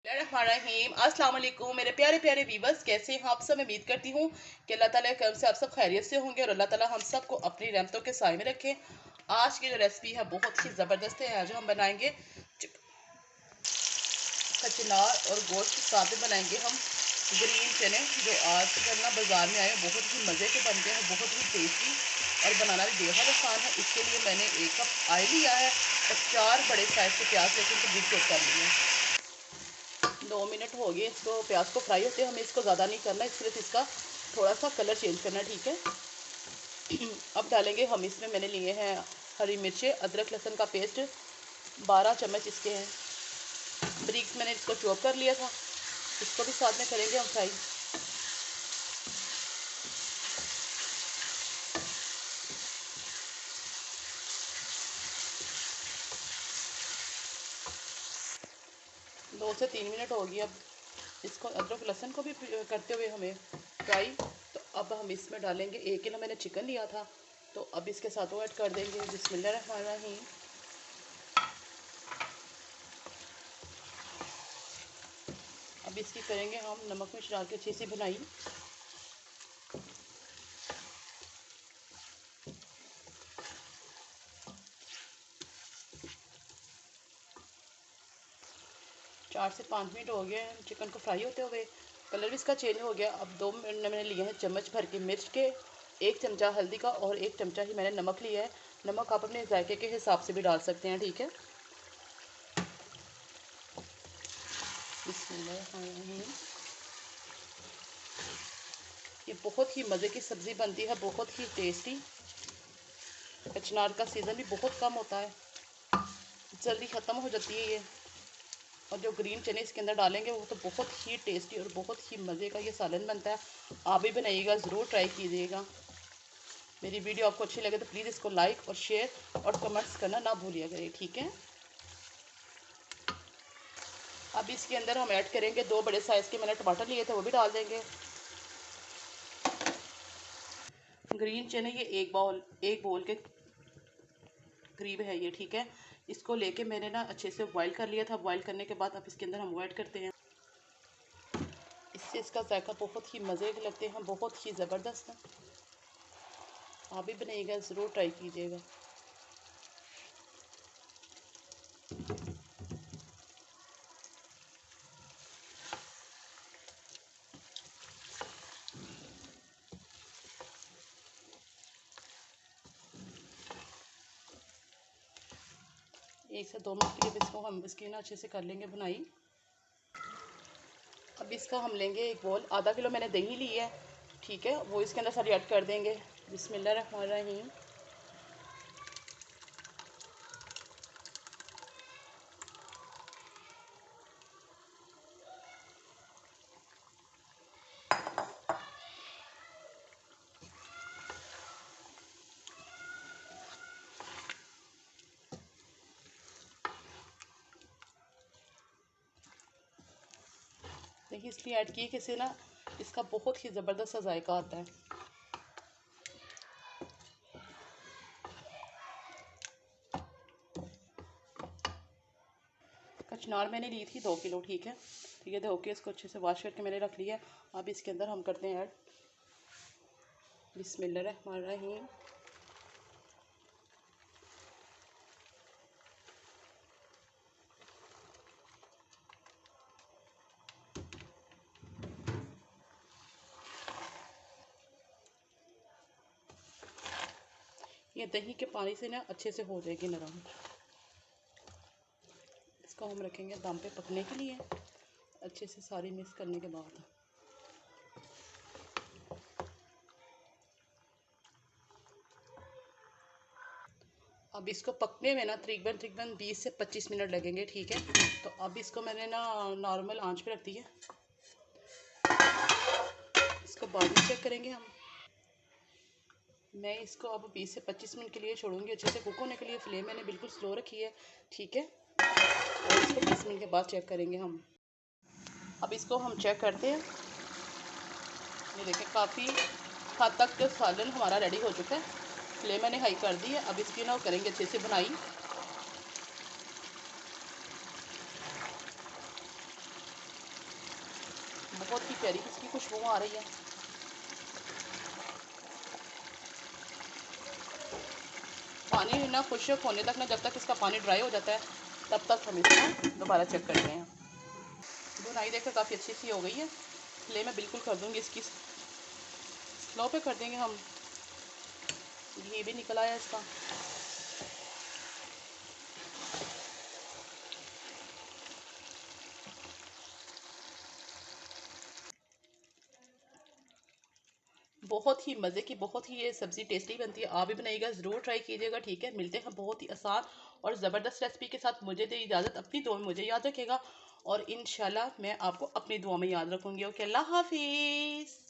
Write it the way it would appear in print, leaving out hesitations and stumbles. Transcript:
रहीम अस्सलाम वालेकुम मेरे प्यारे प्यारे व्यूवर्स, कैसे हैं आप सब। उम्मीद करती हूँ कि अल्लाह ताला के करम से आप सब खैरियत से होंगे और अल्लाह ताला हम सबको अपनी रहमतों के साए में रखें। आज की जो रेसिपी है बहुत ही ज़बरदस्त है। आज हम बनाएंगे कचनार और गोश्त के साथ में बनाएंगे हम ग्रीन चने, जो आजकल ना बाज़ार में आए बहुत ही मज़े के बनते हैं, बहुत ही टेस्टी और बनाना भी बेहद आसान है। इसके लिए मैंने 1 कप ऑयल लिया है और 4 बड़े साइज़ के प्याज लेकर इनको बीट चॉप कर लिए हैं। 2 मिनट हो गए इसको प्याज को फ्राई होते, हमें इसको ज़्यादा नहीं करना, सिर्फ इसका थोड़ा सा कलर चेंज करना है, ठीक है। अब डालेंगे हम इसमें, मैंने लिए हैं हरी मिर्चें, अदरक लहसुन का पेस्ट 12 चम्मच इसके हैं, ब्रिक्स मैंने इसको चॉप कर लिया था, इसको भी साथ में करेंगे हम फ्राई। दो से 3 मिनट हो गई। अब इसको अदरक लहसुन को भी करते हुए हमें फ्राई। तो अब हम इसमें डालेंगे 1 किलो मैंने चिकन लिया था, तो अब इसके साथ वो ऐड कर देंगे। बिस्मिल्लाहिर्रहमानिर्रहीम। अब इसकी करेंगे हम नमक मिर्च डाल के अच्छी सी भुनाई। चार से 5 मिनट हो गए चिकन को फ्राई होते हुए, कलर भी इसका चेंज हो गया। अब 2 मिनट मैंने लिए हैं चम्मच भर के मिर्च के, 1 चमचा हल्दी का और 1 चमचा ही मैंने नमक लिया है। नमक आप अपने जायके के हिसाब से भी डाल सकते हैं, ठीक है। बिस्मिल्लाहिर्रहमानिर्रहीम। ये बहुत ही मज़े की सब्ज़ी बनती है, बहुत ही टेस्टी। कचनार का सीज़न भी बहुत कम होता है, जल्दी ख़त्म हो जाती है ये। और जो ग्रीन चने इसके अंदर डालेंगे वो तो बहुत ही टेस्टी और बहुत ही मज़े का ये सालन बनता है। आप भी बनाइएगा, ज़रूर ट्राई कीजिएगा। मेरी वीडियो आपको अच्छी लगे तो प्लीज़ इसको लाइक और शेयर और कमेंट्स करना ना भूलिएगा करिए, ठीक है। अब इसके अंदर हम ऐड करेंगे 2 बड़े साइज़ के मैंने टमाटर लिए थे, वो भी डाल देंगे। ग्रीन चने ये एक बोल के करीब है ये, ठीक है। इसको लेके मैंने ना अच्छे से बॉईल कर लिया था। बॉईल करने के बाद अब इसके अंदर हम ऐड करते हैं। इससे इसका जायका बहुत ही मज़े के लगते हैं, बहुत ही ज़बरदस्त है। आप भी बनाइएगा, ज़रूर ट्राई कीजिएगा। एक से 2 मिनट के लिए इसको हम इसकी ना अच्छे से कर लेंगे बुनाई। अब इसका हम लेंगे एक बोल, आधा किलो मैंने दही ली है, ठीक है, वो इसके अंदर सारी ऐड कर देंगे। बिस्मिल्लाहिर्रहमानिर्रहीम। दही इसलिए ऐड किए कि इससे ना इसका बहुत ही ज़बरदस्त सा जायका आता है। कचनार मैंने ली थी 2 किलो, ठीक है। ठीक है, धो के इसको अच्छे से वॉश करके मैंने रख लिया। अब इसके अंदर हम करते हैं ऐड बिस्मिल्लाहिर्रहमानिर्रहीम। ये दही के पानी से ना अच्छे से हो जाएगी नरम। इसको हम रखेंगे दम पे पकने के लिए, अच्छे से सारी मिक्स करने के बाद। अब इसको पकने में ना तकरीबन 20 से 25 मिनट लगेंगे, ठीक है। तो अब इसको मैंने ना नॉर्मल आंच पे रख दी है। इसको बाद में चेक करेंगे हम। मैं इसको अब 20 से 25 मिनट के लिए छोड़ूंगी अच्छे से कुक होने के लिए। फ्लेम मैंने बिल्कुल स्लो रखी है, ठीक है। और इसको 20 मिनट के बाद चेक करेंगे हम। अब इसको हम चेक करते हैं। ये देखिए काफ़ी हद तक जो सालन हमारा रेडी हो चुका है। फ्लेम मैंने हाई कर दी है। अब इसकी ना करेंगे अच्छे से बुनाई। बहुत ही प्यारी इसकी खुशबू आ रही है। पानी ना खुश्क होने तक ना, जब तक इसका पानी ड्राई हो जाता है तब तक हम इसको दोबारा चेक करते हैं। बुनाई देखकर काफ़ी अच्छी सी हो गई है। फ्लेम मैं बिल्कुल कर दूँगी इसकी, स्लो पे कर देंगे हम। घी भी निकल आया इसका। बहुत ही मज़े की, बहुत ही ये सब्ज़ी टेस्टी बनती है। आप भी बनाइएगा, ज़रूर ट्राई कीजिएगा। ठीक है, मिलते हैं बहुत ही आसान और ज़बरदस्त रेसिपी के साथ। मुझे दे इजाज़त, अपनी दुआ में मुझे याद रखेगा और इंशाल्लाह मैं आपको अपनी दुआ में याद रखूँगी। ओके, अल्लाह हाफिज़।